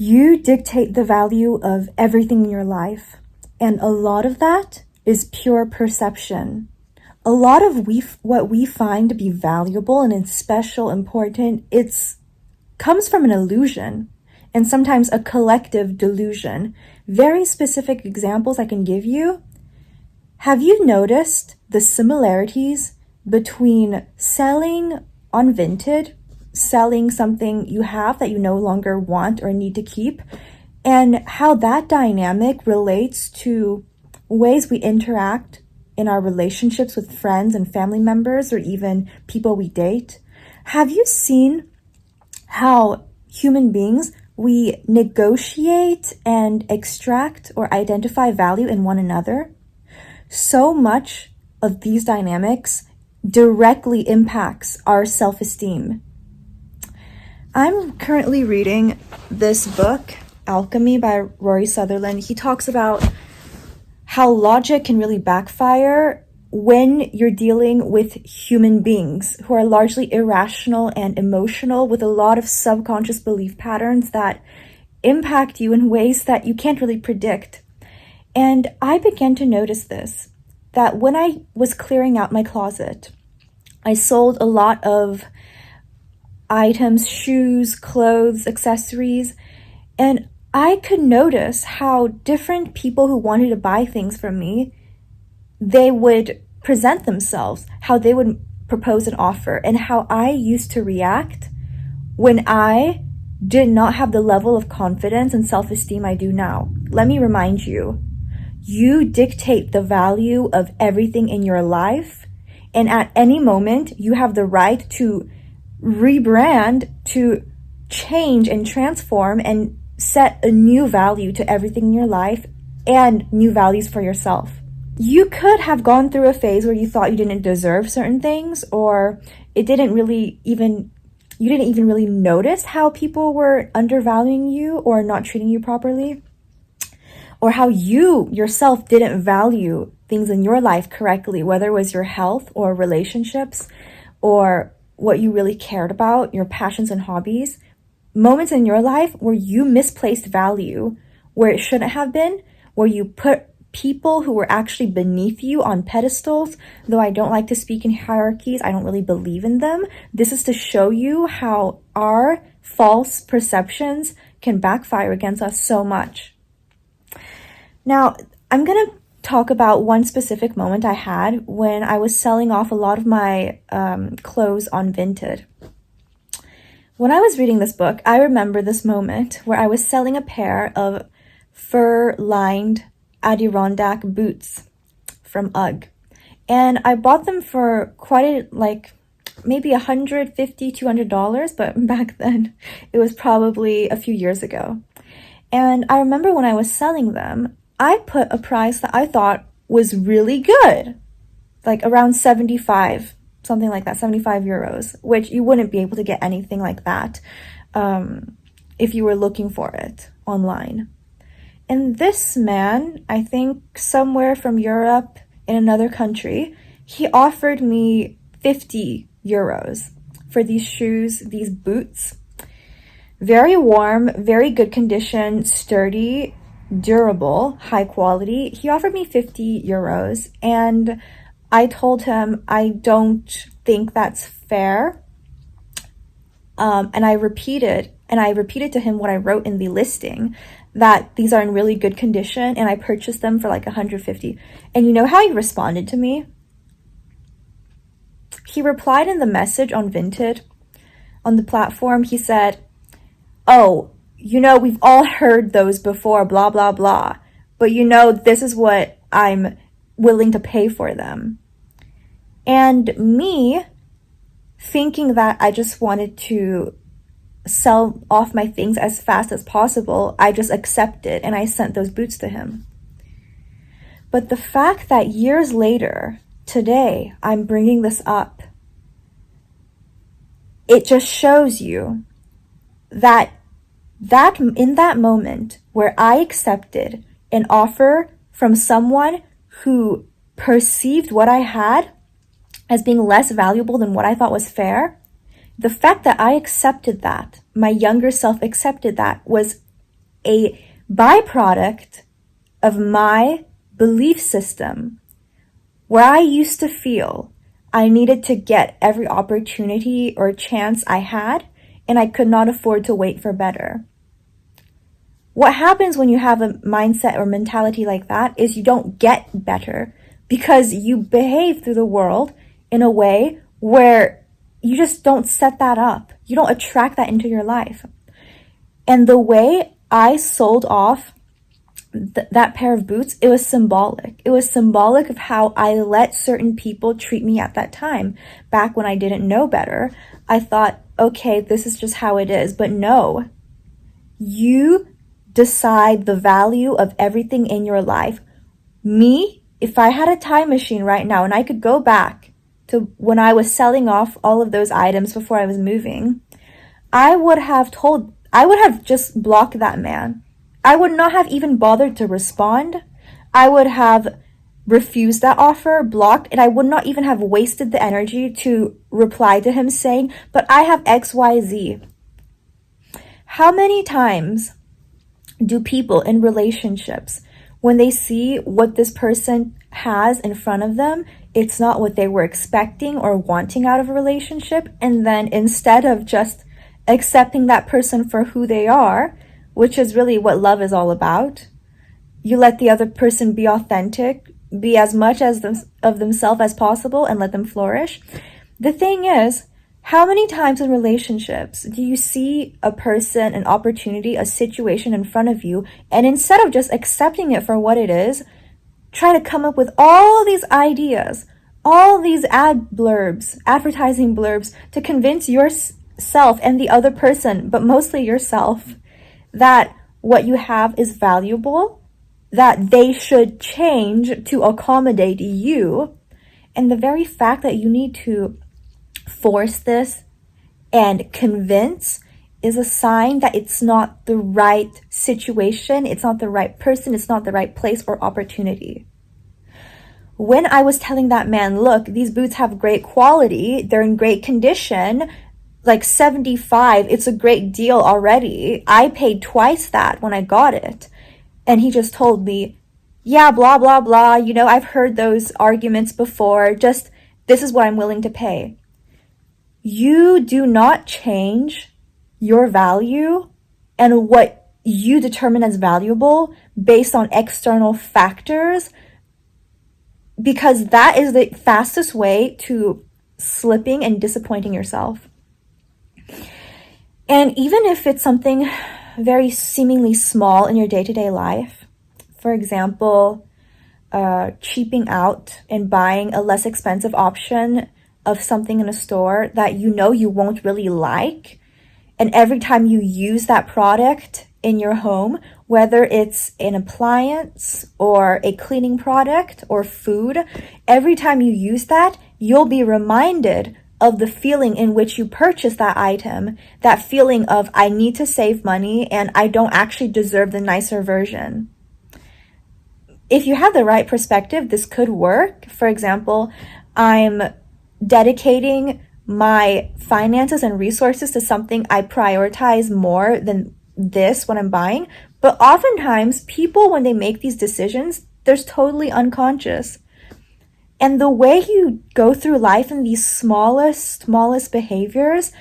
You dictate the value of everything in your life, and a lot of that is pure perception. A lot of what we find to be valuable and special, important, comes from an illusion, and sometimes a collective delusion. Very specific examples I can give you. Have you noticed the similarities between selling on Vinted, selling something you have that you no longer want or need to keep, and how that dynamic relates to ways we interact in our relationships with friends and family members or even people we date? Have you seen how human beings, we negotiate and extract or identify value in one another? So much of these dynamics directly impacts our self-esteem. I'm currently reading this book, Alchemy by Rory Sutherland. He talks about how logic can really backfire when you're dealing with human beings who are largely irrational and emotional with a lot of subconscious belief patterns that impact you in ways that you can't really predict. And I began to notice this, that when I was clearing out my closet, I sold a lot of items, shoes, clothes, accessories, and I could notice how different people who wanted to buy things from me, they would present themselves, how they would propose an offer, and how I used to react when I did not have the level of confidence and self-esteem I do now. Let me remind you, you dictate the value of everything in your life, and at any moment, you have the right to rebrand, to change and transform and set a new value to everything in your life and new values for yourself. You could have gone through a phase where you thought you didn't deserve certain things, or you didn't even really notice how people were undervaluing you or not treating you properly, or how you yourself didn't value things in your life correctly, whether it was your health or relationships or what you really cared about, your passions and hobbies. Moments in your life where you misplaced value where it shouldn't have been, where you put people who were actually beneath you on pedestals. Though I don't like to speak in hierarchies, I don't really believe in them. This is to show you how our false perceptions can backfire against us so much. Now, I'm going to talk about one specific moment I had when I was selling off a lot of my clothes on Vinted. When I was reading this book, I remember this moment where I was selling a pair of fur-lined Adirondack boots from UGG. And I bought them for maybe $150, $200, but back then it was probably a few years ago. And I remember when I was selling them, I put a price that I thought was really good, like around 75, something like that, 75 euros, which you wouldn't be able to get anything like that if you were looking for it online. And this man, I think somewhere from Europe in another country, he offered me 50 euros for these shoes, these boots. Very warm, very good condition, sturdy, durable, high quality. He offered me 50 euros and I told him I don't think that's fair. And I repeated to him what I wrote in the listing, that these are in really good condition and I purchased them for like 150. And you know how he responded to me? He replied in the message on Vinted, on the platform. He said, "Oh, we've all heard those before, blah, blah, blah. But this is what I'm willing to pay for them." And me, thinking that I just wanted to sell off my things as fast as possible, I just accepted and I sent those boots to him. But the fact that years later, today, I'm bringing this up, it just shows you that in that moment where I accepted an offer from someone who perceived what I had as being less valuable than what I thought was fair, the fact that I accepted that, my younger self accepted that, was a byproduct of my belief system, where I used to feel I needed to get every opportunity or chance I had, and I could not afford to wait for better. What happens when you have a mindset or mentality like that is you don't get better, because you behave through the world in a way where you just don't set that up. You don't attract that into your life. And the way I sold off that pair of boots, it was symbolic. It was symbolic of how I let certain people treat me at that time. Back when I didn't know better, I thought, okay, this is just how it is. But no, you decide the value of everything in your life. Me, if I had a time machine right now and I could go back to when I was selling off all of those items before I was moving, I would have just blocked that man. I would not have even bothered to respond. I would have refused that offer, blocked, and I would not even have wasted the energy to reply to him saying, but I have XYZ. How many times do people in relationships, when they see what this person has in front of them, it's not what they were expecting or wanting out of a relationship, and then instead of just accepting that person for who they are, which is really what love is all about, you let the other person be authentic, be as much of themselves as possible, and let them flourish. The thing is, how many times in relationships do you see a person, an opportunity, a situation in front of you, and instead of just accepting it for what it is, try to come up with all these ideas, all these advertising blurbs to convince yourself and the other person, but mostly yourself, that what you have is valuable, that they should change to accommodate you. And the very fact that you need to force this and convince is a sign that it's not the right situation, it's not the right person, it's not the right place or opportunity. When I was telling that man, look, these boots have great quality, they're in great condition, like 75, it's a great deal already. I paid twice that when I got it. And he just told me, yeah, blah, blah, blah. I've heard those arguments before. Just, this is what I'm willing to pay. You do not change your value and what you determine as valuable based on external factors, because that is the fastest way to slipping and disappointing yourself. And even if it's something very seemingly small in your day-to-day life, for example, cheaping out and buying a less expensive option of something in a store that you won't really like, and every time you use that product in your home, whether it's an appliance or a cleaning product or food, every time you use that, you'll be reminded of the feeling in which you purchased that item, that feeling of, I need to save money and I don't actually deserve the nicer version. If you have the right perspective, this could work. For example, I'm dedicating my finances and resources to something I prioritize more than this when I'm buying. But oftentimes, people, when they make these decisions, they're totally unconscious. And the way you go through life in these smallest behaviors,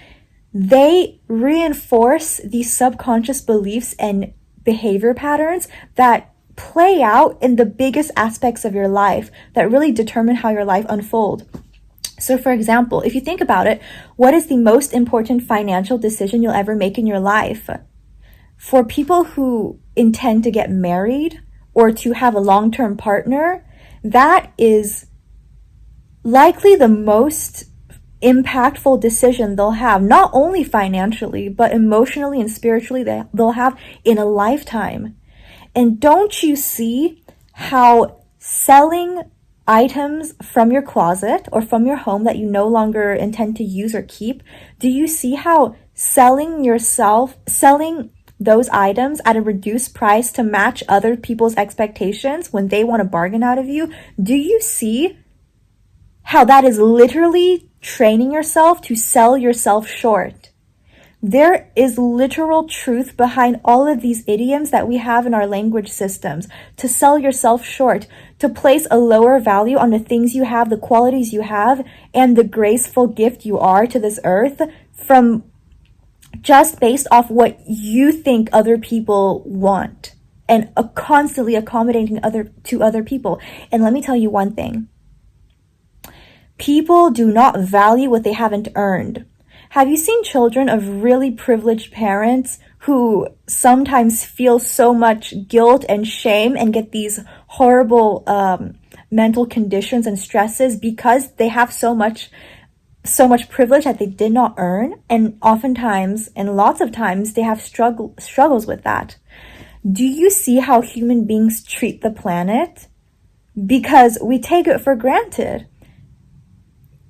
they reinforce these subconscious beliefs and behavior patterns that play out in the biggest aspects of your life that really determine how your life unfolds. So for example, if you think about it, what is the most important financial decision you'll ever make in your life? For people who intend to get married or to have a long-term partner, that is likely the most impactful decision they'll have, not only financially, but emotionally and spiritually they'll have in a lifetime. And don't you see how selling items from your closet or from your home that you no longer intend to use or keep, do you see how selling those items at a reduced price to match other people's expectations when they want to bargain out of you, do you see how that is literally training yourself to sell yourself short? There is literal truth behind all of these idioms that we have in our language systems. To sell yourself short, to place a lower value on the things you have, the qualities you have, and the graceful gift you are to this earth from just based off what you think other people want, and constantly accommodating to other people. And let me tell you one thing. People do not value what they haven't earned. Have you seen children of really privileged parents who sometimes feel so much guilt and shame and get these horrible mental conditions and stresses because they have so much privilege that they did not earn? And oftentimes, and lots of times, they have struggles with that. Do you see how human beings treat the planet? Because we take it for granted.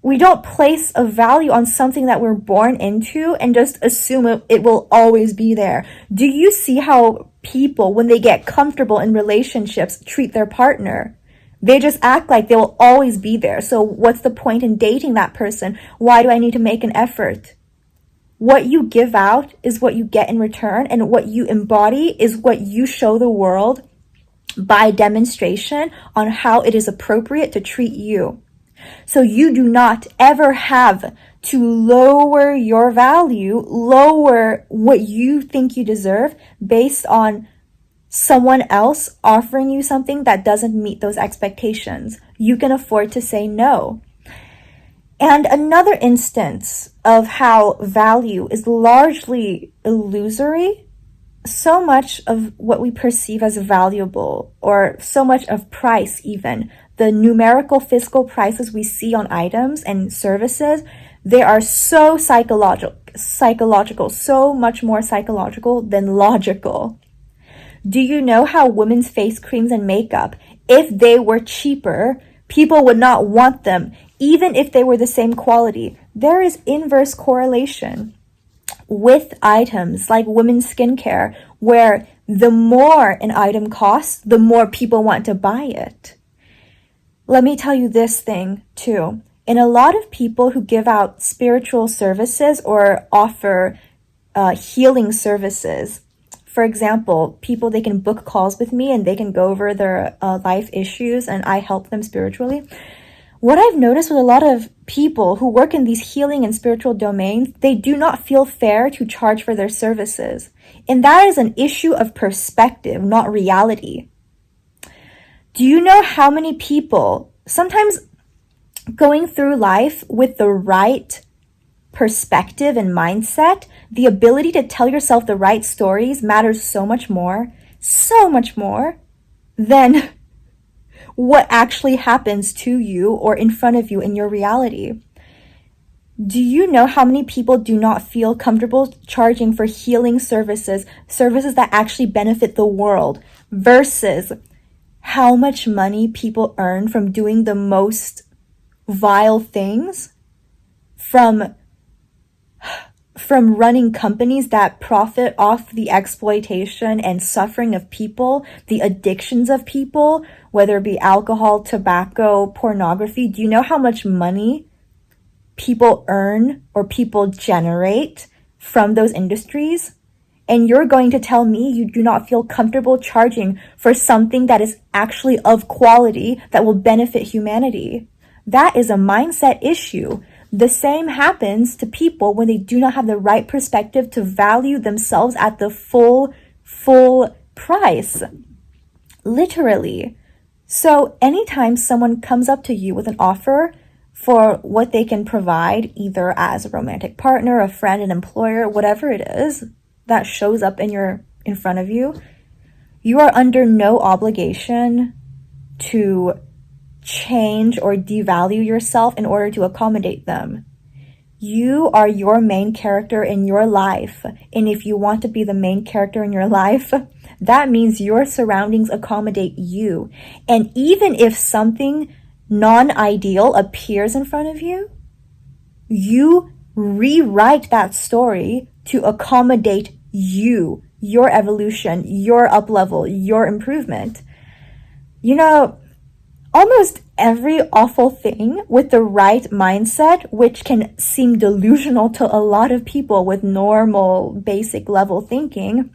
We don't place a value on something that we're born into and just assume it will always be there. Do you see how people, when they get comfortable in relationships, treat their partner? They just act like they will always be there. So what's the point in dating that person? Why do I need to make an effort? What you give out is what you get in return, and what you embody is what you show the world by demonstration on how it is appropriate to treat you. So you do not ever have to lower your value, lower what you think you deserve based on someone else offering you something that doesn't meet those expectations. You can afford to say no. And another instance of how value is largely illusory, so much of what we perceive as valuable, or so much of price even, the numerical physical prices we see on items and services, they are so psychological, so much more psychological than logical. Do you know how women's face creams and makeup, if they were cheaper, people would not want them, even if they were the same quality? There is inverse correlation with items like women's skincare, where the more an item costs, the more people want to buy it. Let me tell you this thing too. In a lot of people who give out spiritual services or offer healing services, for example, people, they can book calls with me and they can go over their life issues and I help them spiritually. What I've noticed with a lot of people who work in these healing and spiritual domains, they do not feel fair to charge for their services. And that is an issue of perspective, not reality. Do you know how many people, sometimes going through life with the right perspective and mindset, the ability to tell yourself the right stories matters so much more than what actually happens to you or in front of you in your reality? Do you know how many people do not feel comfortable charging for healing services that actually benefit the world, versus how much money people earn from doing the most vile things, from running companies that profit off the exploitation and suffering of people, the addictions of people, whether it be alcohol, tobacco, pornography? Do you know how much money people earn or people generate from those industries? And you're going to tell me you do not feel comfortable charging for something that is actually of quality that will benefit humanity? That is a mindset issue. The same happens to people when they do not have the right perspective to value themselves at the full price. Literally. So anytime someone comes up to you with an offer for what they can provide, either as a romantic partner, a friend, an employer, whatever it is that shows up in front of you, you are under no obligation to change or devalue yourself in order to accommodate them. You are your main character in your life. And if you want to be the main character in your life, that means your surroundings accommodate you. And even if something non-ideal appears in front of you, you rewrite that story to accommodate you, your evolution, your up level, your improvement. You know, almost every awful thing with the right mindset, which can seem delusional to a lot of people with normal, basic level thinking,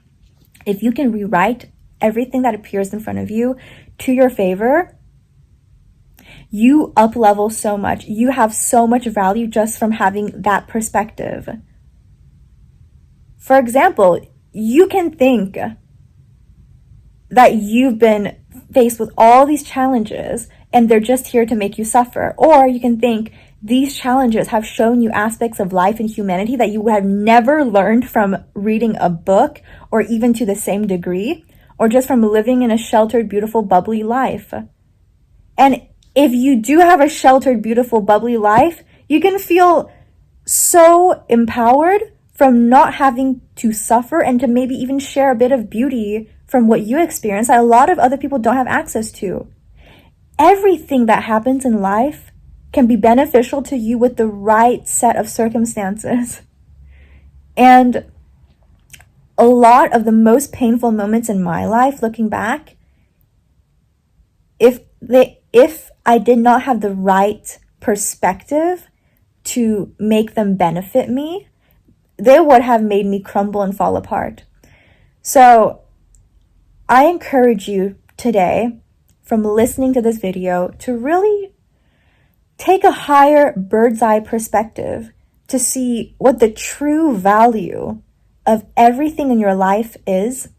if you can rewrite everything that appears in front of you to your favor, you up level so much. You have so much value just from having that perspective. For example, you can think that you've been faced with all these challenges and they're just here to make you suffer. Or you can think these challenges have shown you aspects of life and humanity that you have never learned from reading a book or even to the same degree, or just from living in a sheltered, beautiful, bubbly life. And if you do have a sheltered, beautiful, bubbly life, you can feel so empowered from not having to suffer and to maybe even share a bit of beauty from what you experience that a lot of other people don't have access to. Everything that happens in life can be beneficial to you with the right set of circumstances. And a lot of the most painful moments in my life, looking back, if I did not have the right perspective to make them benefit me, they would have made me crumble and fall apart. So I encourage you today, from listening to this video, to really take a higher bird's eye perspective to see what the true value of everything in your life is,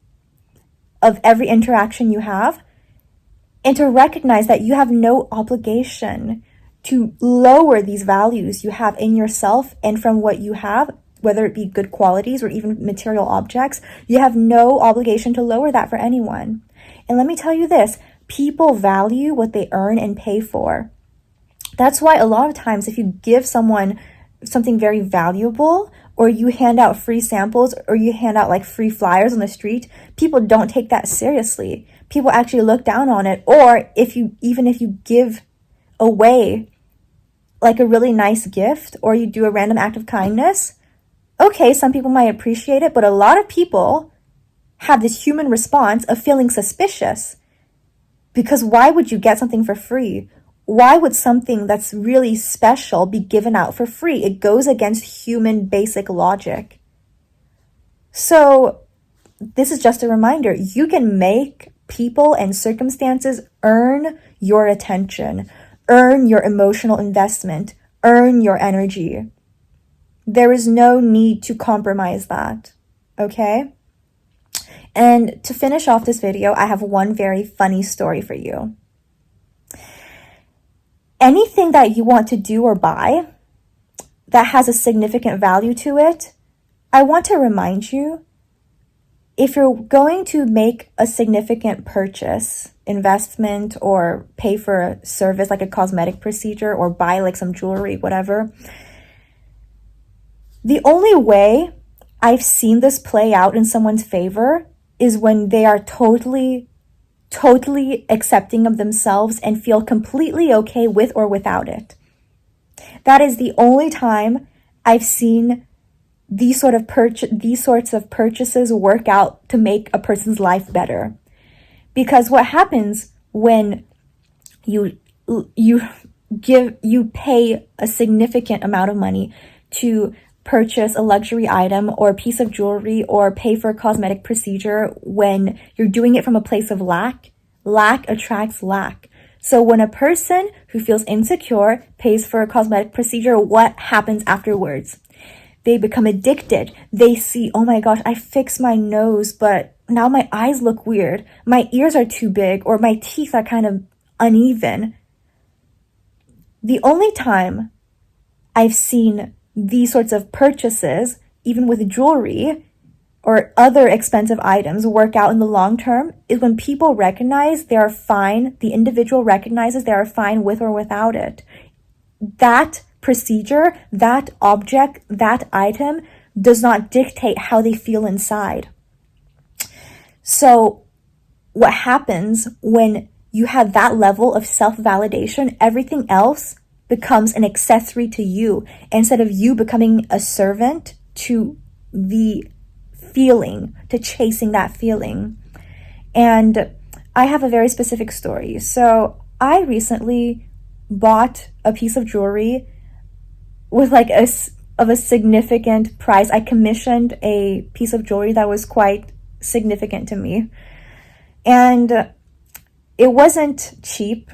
of every interaction you have, and to recognize that you have no obligation to lower these values you have in yourself and from what you have, whether it be good qualities or even material objects. You have no obligation to lower that for anyone. And let me tell you this, people value what they earn and pay for. That's why a lot of times if you give someone something very valuable, or you hand out free samples, or you hand out like free flyers on the street, people don't take that seriously. People actually look down on it. Or if you give away like a really nice gift, or you do a random act of kindness, okay, some people might appreciate it, but a lot of people have this human response of feeling suspicious. Because why would you get something for free? Why would something that's really special be given out for free? It goes against human basic logic. So this is just a reminder. You can make people and circumstances earn your attention, earn your emotional investment, earn your energy. There is no need to compromise that, okay? And to finish off this video, I have one very funny story for you. Anything that you want to do or buy that has a significant value to it, I want to remind you, if you're going to make a significant purchase, investment, or pay for a service like a cosmetic procedure or buy like some jewelry, whatever, the only way I've seen this play out in someone's favor is when they are totally accepting of themselves and feel completely okay with or without it. That is the only time I've seen these sorts of purchases work out to make a person's life better. Because what happens when you pay a significant amount of money to purchase a luxury item or a piece of jewelry or pay for a cosmetic procedure, when you're doing it from a place of lack attracts lack. So when a person who feels insecure pays for a cosmetic procedure, what happens afterwards? They become addicted. They see, oh my gosh, I fixed my nose, but now my eyes look weird. My ears are too big, or my teeth are kind of uneven. The only time I've seen these sorts of purchases, even with jewelry or other expensive items, work out in the long term is when people recognize they are fine, the individual recognizes they are fine with or without it. That procedure, that object, that item does not dictate how they feel inside. So what happens when you have that level of self-validation, everything else becomes an accessory to you, instead of you becoming a servant to the feeling, to chasing that feeling. And I have a very specific story. So I recently bought a piece of jewelry with like a significant price. I commissioned a piece of jewelry that was quite significant to me. And it wasn't cheap,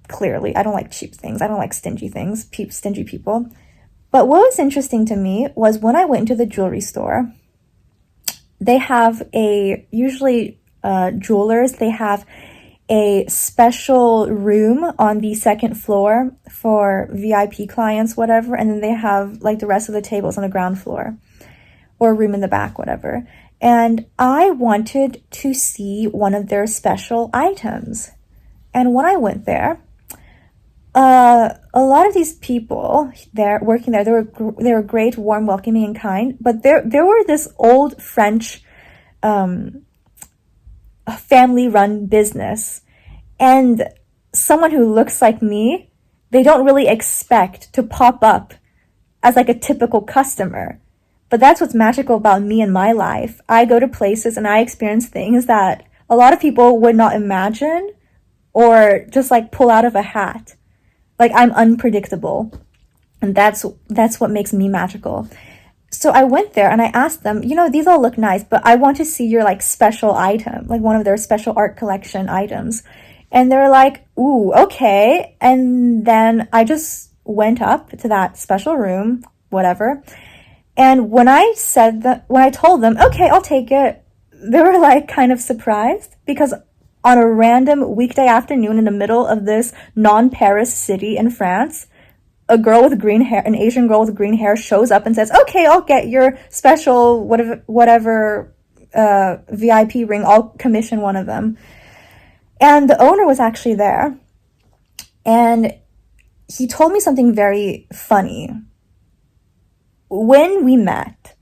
clearly. I don't like cheap things. I don't like stingy things, stingy people. But what was interesting to me was when I went into the jewelry store, they have usually jewelers, they have a special room on the second floor for VIP clients, whatever, and then they have like the rest of the tables on the ground floor or a room in the back, whatever. And I wanted to see one of their special items. And when I went there, a lot of these people there working there, they were great, warm, welcoming, and kind. But there were this old French family-run business, and someone who looks like me, they don't really expect to pop up as like a typical customer. But that's what's magical about me and my life. I go to places and I experience things that a lot of people would not imagine or just like pull out of a hat. Like, I'm unpredictable. And that's what makes me magical. So I went there and I asked them, these all look nice, but I want to see your like special item, like one of their special art collection items. And they're like, ooh, okay. And then I just went up to that special room, whatever. And when I told them, okay, I'll take it, they were like kind of surprised, because on a random weekday afternoon in the middle of this non-Paris city in France, an Asian girl with green hair shows up and says, okay, I'll get your special whatever VIP ring, I'll commission one of them. And the owner was actually there. And he told me something very funny. When we met,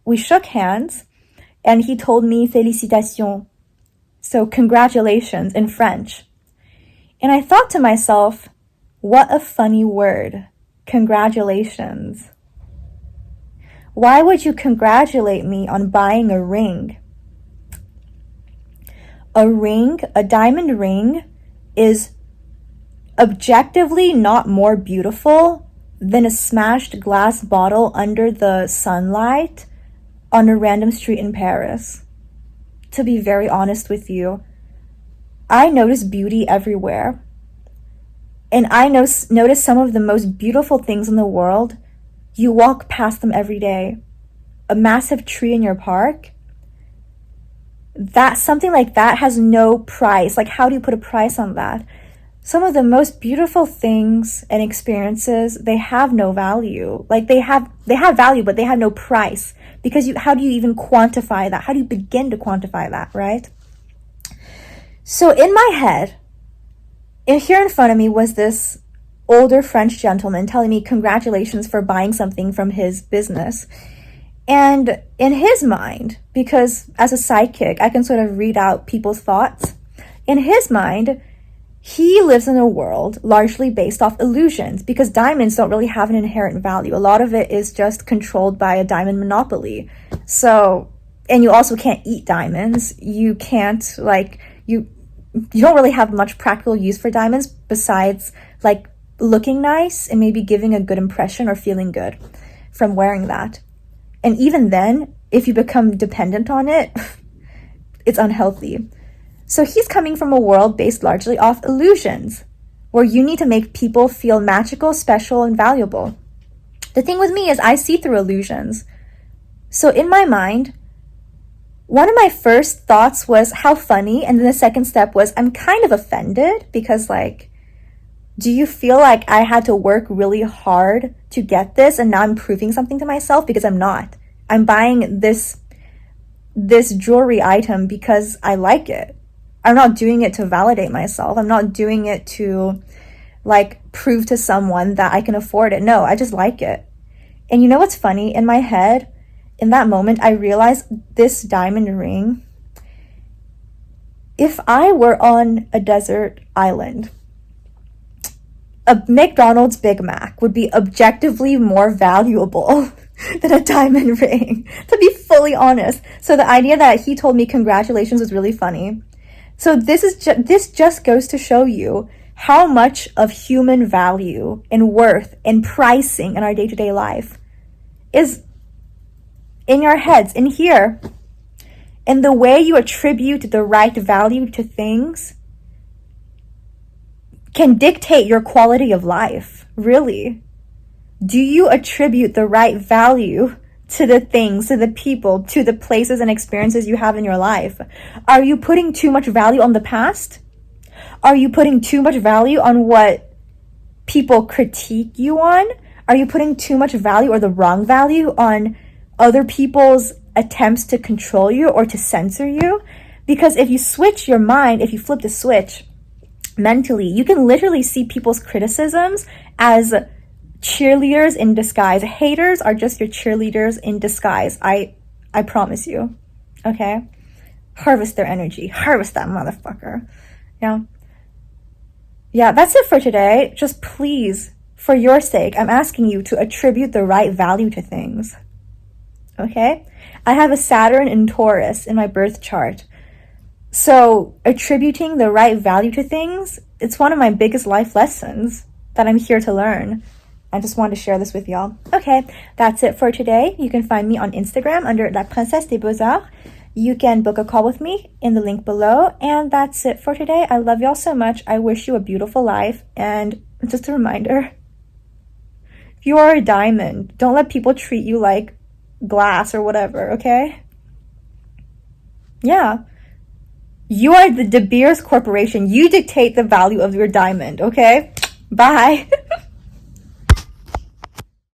we shook hands, and he told me félicitations, so congratulations in French. And I thought to myself, what a funny word, congratulations. Why would you congratulate me on buying a ring? A diamond ring, is objectively not more beautiful than a smashed glass bottle under the sunlight on a random street in Paris. To be very honest with you, I notice beauty everywhere. And I notice some of the most beautiful things in the world. You walk past them every day. A massive tree in your park, something like that has no price. Like, how do you put a price on that? Some of the most beautiful things and experiences, they have no value. Like, they have value, but they have no price. Because how do you even quantify that? How do you begin to quantify that, right? So in my head, here in front of me was this older French gentleman telling me congratulations for buying something from his business. And in his mind, because as a sidekick, I can sort of read out people's thoughts. In his mind, he lives in a world largely based off illusions, because diamonds don't really have an inherent value. A lot of it is just controlled by a diamond monopoly. So, and you also can't eat diamonds. You can't, you don't really have much practical use for diamonds besides like looking nice and maybe giving a good impression or feeling good from wearing that. And even then, if you become dependent on it, it's unhealthy. So he's coming from a world based largely off illusions, where you need to make people feel magical, special, and valuable. The thing with me is I see through illusions. So in my mind, one of my first thoughts was how funny, and then the second step was I'm kind of offended, because do you feel like I had to work really hard to get this and now I'm proving something to myself? Because I'm not. I'm buying this jewelry item because I like it. I'm not doing it to validate myself. I'm not doing it to prove to someone that I can afford it. No, I just like it. And you know what's funny? In my head, in that moment, I realized this diamond ring, if I were on a desert island, a McDonald's Big Mac would be objectively more valuable than a diamond ring, to be fully honest. So the idea that he told me congratulations was really funny. So this just goes to show you how much of human value and worth and pricing in our day-to-day life is in your heads, in here. And the way you attribute the right value to things can dictate your quality of life, really. Do you attribute the right value to the things, to the people, to the places and experiences you have in your life? Are you putting too much value on the past? Are you putting too much value on what people critique you on? Are you putting too much value or the wrong value on other people's attempts to control you or to censor you? Because if you switch your mind, if you flip the switch mentally, you can literally see people's criticisms as cheerleaders in disguise. Haters are just your cheerleaders in disguise. I promise you. Okay? Harvest their energy. Harvest that motherfucker. Yeah, that's it for today. Just please, for your sake, I'm asking you to attribute the right value to things. Okay? I have a Saturn in Taurus in my birth chart. So attributing the right value to things, it's one of my biggest life lessons that I'm here to learn. I just wanted to share this with y'all. Okay, that's it for today. You can find me on Instagram under La Princesse des Beaux-Arts. You can book a call with me in the link below. And that's it for today. I love y'all so much. I wish you a beautiful life. And just a reminder, if you are a diamond, don't let people treat you like glass or whatever, okay? Yeah. You are the De Beers Corporation. You dictate the value of your diamond, okay? Bye.